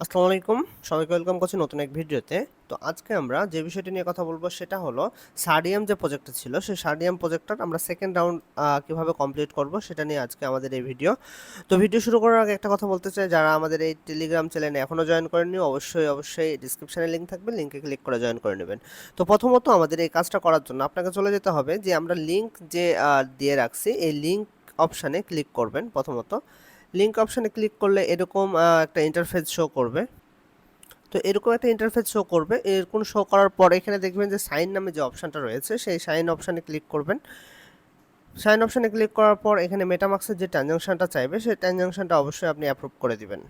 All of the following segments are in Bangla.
আসসালামু আলাইকুম। সবাইকে ওয়েলকাম করছি নতুন এক ভিডিওতে। তো আজকে আমরা যে বিষয়টি নিয়ে কথা বলবো সেটা হলো সাডিয়াম যে প্রজেক্টটা ছিল সেই সাডিয়াম প্রজেক্টটার আমরা সেকেন্ড রাউন্ড কিভাবে কমপ্লিট করব সেটা নিয়ে আজকে আমাদের এই ভিডিও। তো ভিডিও শুরু করার আগে একটা কথা বলতে চাই, যারা আমাদের এই টেলিগ্রাম চ্যানেলে এখনও জয়েন করেননি অবশ্যই ডিসক্রিপশনে লিঙ্ক থাকবে, লিঙ্কে ক্লিক করে জয়েন করে নেবেন। তো প্রথমত আমাদের এই কাজটা করার জন্য আপনাকে চলে যেতে হবে যে আমরা লিঙ্ক যে দিয়ে রাখছি এই লিঙ্ক অপশানে ক্লিক করবেন। প্রথমত লিঙ্ক অপশানে ক্লিক করলে এরকম একটা ইন্টারফেস শো করবে। তো এরকম একটা ইন্টারফেস শো করবে। এরকম শো করার পর এখানে দেখবেন যে সাইন নামে যে অপশানটা রয়েছে সেই সাইন অপশানে ক্লিক করবেন। সাইন অপশানে ক্লিক করার পর এখানে মেটামাক্সের যে ট্রানজাকশনটা চাইবে সেই ট্রানজাকশনটা অবশ্যই আপনি অ্যাপ্রুভ করে দিবেন।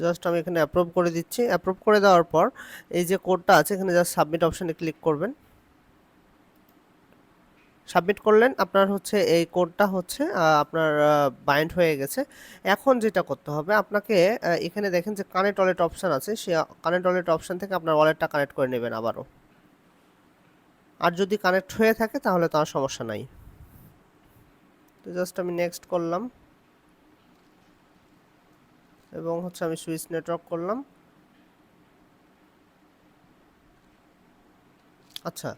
জাস্ট আমি এখানে অ্যাপ্রুভ করে দিচ্ছি। অ্যাপ্রুভ করে দেওয়ার পর এই যে কোডটা আছে এখানে জাস্ট সাবমিট অপশানে ক্লিক করবেন। সাবমিট করলেন, আপনার হচ্ছে এই কোডটা হচ্ছে আপনার বাইন্ড হয়ে গেছে। এখন যেটা করতে হবে আপনাকে এখানে দেখেন যে কানেক্ট ওয়ালেট অপশান আছে, সেই কানেক্ট ওয়ালেট অপশান থেকে আপনার ওয়ালেটটা কানেক্ট করে নেবেন আবারও। আর যদি কানেক্ট হয়ে থাকে তাহলে তো আর সমস্যা নাই। তো জাস্ট আমি নেক্সট করলাম এবং হচ্ছে আমি সুইচ নেটওয়ার্ক করলাম। আচ্ছা,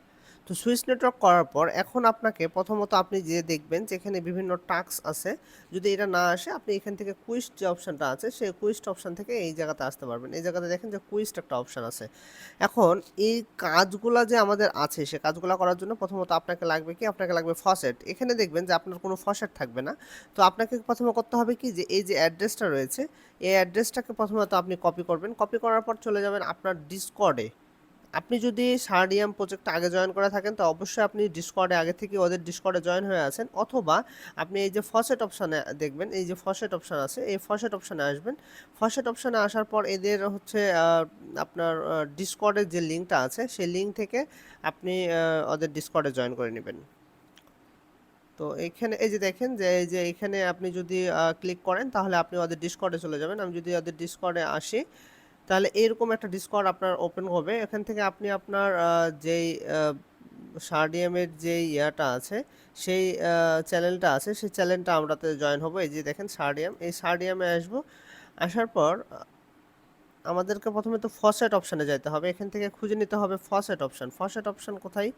তো সুইচ নেটওয়ার্ক করার পর এখন আপনাকে প্রথমত আপনি যে দেখবেন যে এখানে বিভিন্ন টাস্ক আছে। যদি এটা না আসে আপনি এখান থেকে কুইজ যে অপশানটা আছে সেই কুইজ অপশান থেকে এই জায়গাতে আসতে পারবেন। এই জায়গাতে দেখেন যে কুইজ একটা অপশান আছে। এখন এই কাজগুলা যে আমাদের আছে সে কাজগুলা করার জন্য প্রথমত আপনাকে লাগবে কি, আপনাকে লাগবে ফসেট। এখানে দেখবেন যে আপনার কোনো ফসেট থাকবে না। তো আপনাকে প্রথমে করতে হবে কি, যে এই যে অ্যাড্রেসটা রয়েছে এই অ্যাড্রেসটাকে প্রথমত আপনি কপি করবেন। কপি করার পর চলে যাবেন আপনার ডিসকর্ডে। আপনি যদি সারডিএম প্রজেক্টে আগে জয়েন করে থাকেন তো অবশ্যই আপনি ডিসকর্ডে আগে থেকে ওদের ডিসকর্ডে জয়েন হয়ে আছেন, অথবা আপনি এই যে ফসেট অপশানে দেখবেন এই যে ফসেট অপশান আছে এই ফসেট অপশানে আসবেন। ফসেট অপশানে আসার পর এদের হচ্ছে আপনার ডিসকর্ডের যে লিঙ্কটা আছে সেই লিঙ্ক থেকে আপনি ওদের ডিসকর্ডে জয়েন করে নেবেন। তো এইখানে এই যে দেখেন যে এই যে এখানে আপনি যদি ক্লিক করেন তাহলে আপনি ওদের ডিসকর্ডে চলে যাবেন। আমি যদি ওদের ডিসকর্ডে আসি তাহলে এরকম একটা ডিসকর্ড আপনার ওপেন হবে। এখান থেকে আপনি আপনার যেই সারডিএমের যে ইয়াটা আছে সেই চ্যানেলটা আছে সেই চ্যানেলটা আমরাতে জয়েন হব। এই যে দেখেন সারডিএম, এই সারডিএমে আসবো। আসার পর আমাদেরকে প্রথমে তো ফসেট অপশানে যেতে হবে। এখান থেকে খুঁজে নিতে হবে ফসেট অপশান। ফসেট অপশান কোথায়?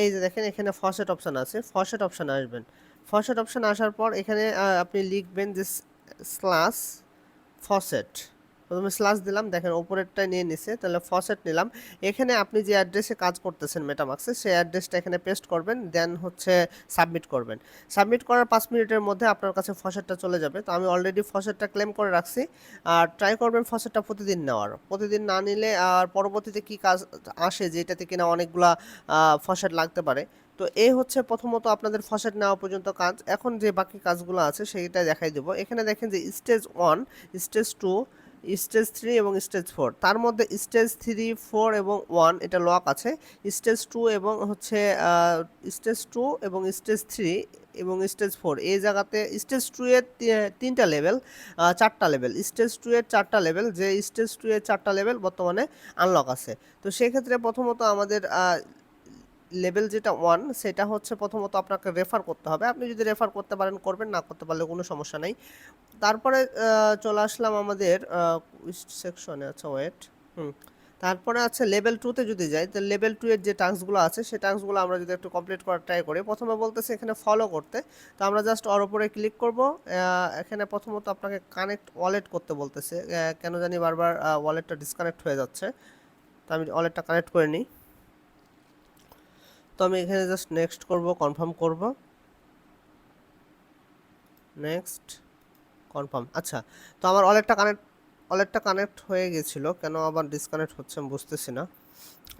এই যে দেখেন এখানে ফসেট অপশান আছে, ফসেট অপশানে আসবেন। ফসেট অপশানে আসার পর এখানে আপনি লিখবেন যে স্ল্যাশ ফসেট। প্রথমে স্ল্যাশ দিলাম, দেখেন ওপরেরটা নিয়ে নিছে, তাহলে ফসেট নিলাম। এখানে আপনি যে অ্যাড্রেসে কাজ করতেছেন মেটামাক্সে সেই অ্যাড্রেসটা এখানে পেস্ট করবেন, দেন হচ্ছে সাবমিট করবেন। সাবমিট করার 5 মিনিটের মধ্যে আপনার কাছে ফসেটটা চলে যাবে। তো আমি অলরেডি ফসেটটা ক্লেম করে রাখছি। আর ট্রাই করবেন ফসেটটা প্রতিদিন নেওয়ার। প্রতিদিন না নিলে আর পরবর্তীতে কি কাজ আসে যেটাতে কিনা অনেকগুলা ফসেট লাগতে পারে। তো এই হচ্ছে প্রথমত আপনাদের ফসেট নেওয়া পর্যন্ত কাজ। এখন যে বাকি কাজগুলো আছে সেইটা দেখাই দেবো। এখানে দেখেন যে স্টেজ 1, স্টেজ 2, স্টেজ 3 এবং স্টেজ 4। তার মধ্যে স্টেজ 3, 4 এবং 1 এটা লক আছে। স্টেজ 2 এবং হচ্ছে স্টেজ 2 এবং স্টেজ 3 এবং স্টেজ 4 এই জায়গাতে স্টেজ 2 এর 3টা লেভেল, 4টা লেভেল। স্টেজ 2 এর 4টা লেভেল, যে স্টেজ 2 এর 4টা লেভেল বর্তমানে আনলক আছে। তো সেক্ষেত্রে প্রথমত আমাদের লেভেল যেটা 1 সেটা হচ্ছে প্রথমত আপনাকে রেফার করতে হবে। আপনি যদি রেফার করতে পারেন করবেন, না করতে পারলে কোনো সমস্যা নেই। তারপরে চলে আসলাম আমাদের সেকশনে। আচ্ছা ওয়েট, তারপরে আছে লেভেল 2 তে যদি যাই তো লেভেল 2 এর যে টাস্কগুলো আছে সেই টাস্কগুলো আমরা যদি একটু কমপ্লিট করার ট্রাই করি। প্রথমে বলতেছে এখানে ফলো করতে, তো আমরা জাস্ট ওর উপরে ক্লিক করব। এখানে প্রথমত আপনাকে কানেক্ট ওয়ালেট করতে বলতেছে, কেন জানি বারবার ওয়ালেটটা ডিসকানেক্ট হয়ে যাচ্ছে। তো আমি ওয়ালেটটা কানেক্ট করে নিই। তো আমি এখানে জাস্ট নেক্সট করব, কনফার্ম করব, নেক্সট, কনফার্ম। আচ্ছা, তো আমার ওয়ালেটটা কানেক্ট হয়ে গেছিলো, কেন আবার ডিসকানেক্ট হচ্ছে আমি বুঝতেছি না।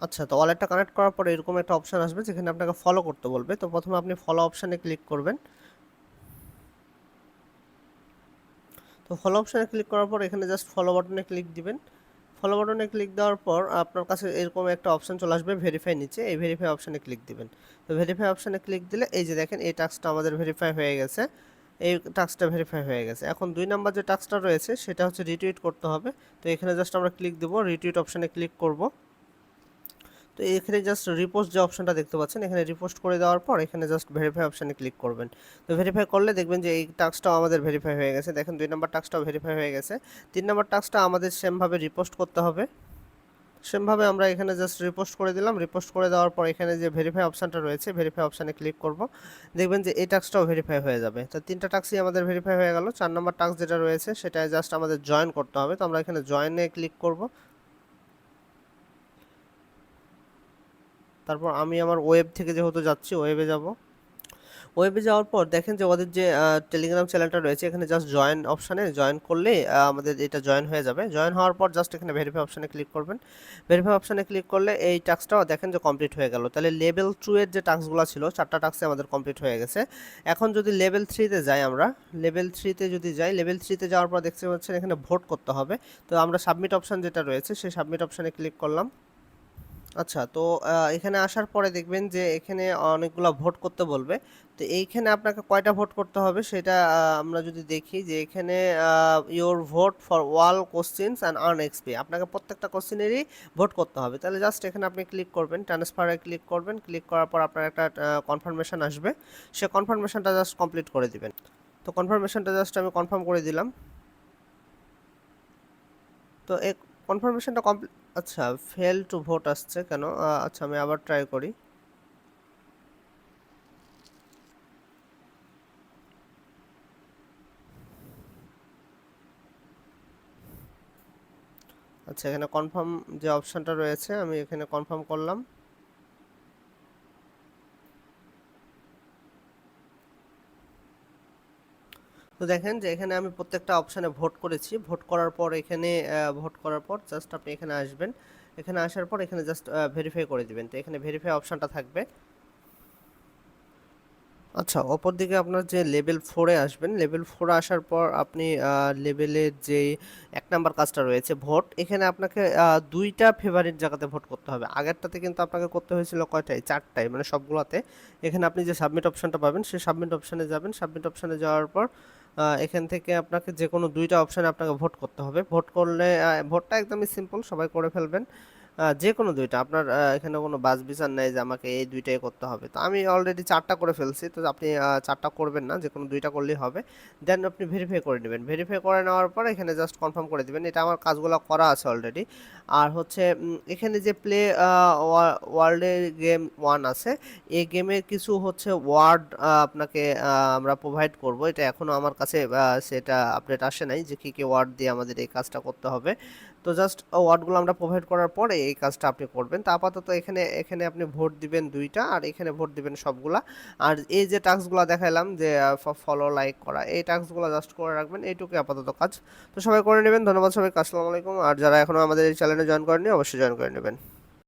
আচ্ছা, তো ওয়ালেটটা কানেক্ট করার পরে এরকম একটা অপশান আসবে যেখানে আপনাকে ফলো করতে বলবে। তো প্রথমে আপনি ফলো অপশানে ক্লিক করবেন। তো ফলো অপশানে ক্লিক করার পর এখানে জাস্ট ফলো বাটনে ক্লিক দিবেন। ফলো বাটনে ক্লিক দেওয়ার পর আপনার কাছে এরকম একটা অপশান চলে আসবে ভেরিফাই নিচে, এই ভেরিফাই অপশানে ক্লিক দিবেন। তো ভেরিফাই অপশানে ক্লিক দিলে এই যে দেখেন এই টাস্কটা আমাদের ভেরিফাই হয়ে গেছে। এই টাস্কটা ভেরিফাই হয়ে গেছে। এখন 2 নাম্বার যে টাস্কটা রয়েছে সেটা হচ্ছে রিটুইট করতে হবে। তো এখানে জাস্ট আমরা ক্লিক দেবো, রিটুইট অপশানে ক্লিক করব। তো এখানে জাস্ট রিপোস্ট যে অপশনটা দেখতে পাচ্ছেন, এখানে রিপোস্ট করে দেওয়ার পর এখানে জাস্ট ভেরিফাই অপশানে ক্লিক করবেন। তো ভেরিফাই করলে দেখবেন যে এই টাস্কটাও আমাদের ভেরিফাই হয়ে গেছে। দেখেন 2 নম্বর টাস্কটাও ভেরিফাই হয়ে গেছে। 3 নম্বর টাস্কটা আমাদের সেমভাবে রিপোস্ট করতে হবে। সেমভাবে আমরা এখানে জাস্ট রিপোস্ট করে দিলাম। রিপোস্ট করে দেওয়ার পর এখানে যে ভেরিফাই অপশানটা রয়েছে, ভেরিফাই অপশানে ক্লিক করব। দেখবেন যে এই টাস্কটাও ভেরিফাই হয়ে যাবে। তো 3টা টাস্কই আমাদের ভেরিফাই হয়ে গেল। 4 নম্বর টাস্ক যেটা রয়েছে সেটায় জাস্ট আমাদের জয়েন করতে হবে। তো আমরা এখানে জয়েনে ক্লিক করব। তারপর আমি আমার ওয়েব থেকে যেহেতু যাচ্ছি, ওয়েবে যাব। ওয়েবে যাওয়ার পর দেখেন যে ওদের যে টেলিগ্রাম চ্যানেলটা রয়েছে, এখানে জাস্ট জয়েন অপশানে জয়েন করলে আমাদের এটা জয়েন হয়ে যাবে। জয়েন হওয়ার পর জাস্ট এখানে ভেরিফাই অপশানে ক্লিক করবেন। ভেরিফাই অপশানে ক্লিক করলে এই টাস্কটাও দেখেন যে কমপ্লিট হয়ে গেল। তাহলে লেভেল 2 এর যে টাস্কগুলো ছিল, 4টা টাস্কই আমাদের কমপ্লিট হয়ে গেছে। এখন যদি লেভেল 3 তে যাই, আমরা লেভেল 3 তে যদি যাই, লেভেল 3 তে যাওয়ার পর দেখতে পাচ্ছেন এখানে ভোট করতে হবে। তো আমরা সাবমিট অপশান যেটা রয়েছে সেই সাবমিট অপশানে ক্লিক করলাম। আচ্ছা, তো এখানে আসার পরে দেখবেন যে এখানে অনেকগুলা ভোট করতে বলবে। তো এইখানে আপনাকে কয়টা ভোট করতে হবে সেটা আমরা যদি দেখি যে এখানে your vote for all questions and earn XP, আপনাকে প্রত্যেকটা কোশ্চেনেরই ভোট করতে হবে। তাহলে জাস্ট এখানে আপনি ক্লিক করবেন, ট্রান্সফারে ক্লিক করবেন। ক্লিক করার পর আপনার একটা কনফার্মেশন আসবে, সে কনফার্মেশনটা জাস্ট কমপ্লিট করে দিবেন। তো কনফার্মেশনটা জাস্ট আমি কনফার্ম করে দিলাম। তো এই কনফার্মেশনটা কমপ্লিট। আচ্ছা, ফেল টু ভোট আসছে কেন? আচ্ছা, আমি আবার ট্রাই করি। আচ্ছা, এখানে কনফার্ম যে অপশানটা রয়েছে আমি এখানে কনফার্ম করলাম। তো দেখেন যে এখানে আমি প্রত্যেকটা অপশানে ভোট করেছি। ভোট করার পর এখানে ভোট করার পর জাস্ট আপনি এখানে আসবেন। এখানে আসার পর এখানে জাস্ট ভেরিফাই করে দিবেন। তো এখানে ভেরিফাই অপশানটা থাকবে। আচ্ছা, অপরদিকে আপনার যে লেভেল 4 এ আসবেন, লেভেল 4 এ আসার পর আপনি লেভেলের যেই 1 নাম্বার কাজটা রয়েছে ভোট, এখানে আপনাকে 2টা ফেভারিট জায়গাতে ভোট করতে হবে। আগেরটাতে কিন্তু আপনাকে করতে হয়েছিল কয়টায়? 4টায়, মানে সবগুলাতে। এখানে আপনি যে সাবমিট অপশনটা পাবেন, সেই সাবমিট অপশনে যাবেন। সাবমিট অপশনে যাওয়ার পর এখান থেকে আপনাকে যেকোনো 2টা অপশনে আপনাকে ভোট করতে হবে। ভোট করলে ভোটটা একদমই সিম্পল, সবাই করে ফেলবেন। যেকোনো 2টা আপনার, এখানে কোনো বাছ বিচার নেই যে আমাকে এই 2টাই করতে হবে। তো আমি অলরেডি 4টা করে ফেলছি, তো আপনি 4টা করবেন না, যেকোনো 2টা করলেই হবে। দেন আপনি ভেরিফাই করে নেবেন। ভেরিফাই করে নেওয়ার পর এখানে জাস্ট কনফার্ম করে দিবেন। এটা আমার কাজগুলো করা আছে অলরেডি। আর হচ্ছে এখানে যে প্লে ওয়ার্ল্ডের গেম 1 আছে, এই গেমের কিছু হচ্ছে ওয়ার্ড আপনাকে আমরা প্রোভাইড করব। এটা এখনও আমার কাছে সেটা আপডেট আসে নাই যে কী কী ওয়ার্ড দিয়ে আমাদের এই কাজটা করতে হবে। তো জাস্ট ওয়ার্ডগুলো আমরা প্রোভাইড করার পরে এই কাজটা আপনি করবেন। তো আপাতত এখানে এখানে আপনি ভোট দিবেন 2টা, আর এখানে ভোট দিবেন সবগুলা। আর এই যে টাস্কগুলো দেখাইলাম যে ফলো লাইক করা, এই টাস্কগুলো জাস্ট করে রাখবেন। এইটুকুই আপাতত কাজ। তো সবাই করে নেবেন। ধন্যবাদ সবাইকে। আসসালামু আলাইকুম। আর যারা এখনও আমাদের এই চ্যানেলে জয়েন করেননি অবশ্যই জয়েন করে নেবেন।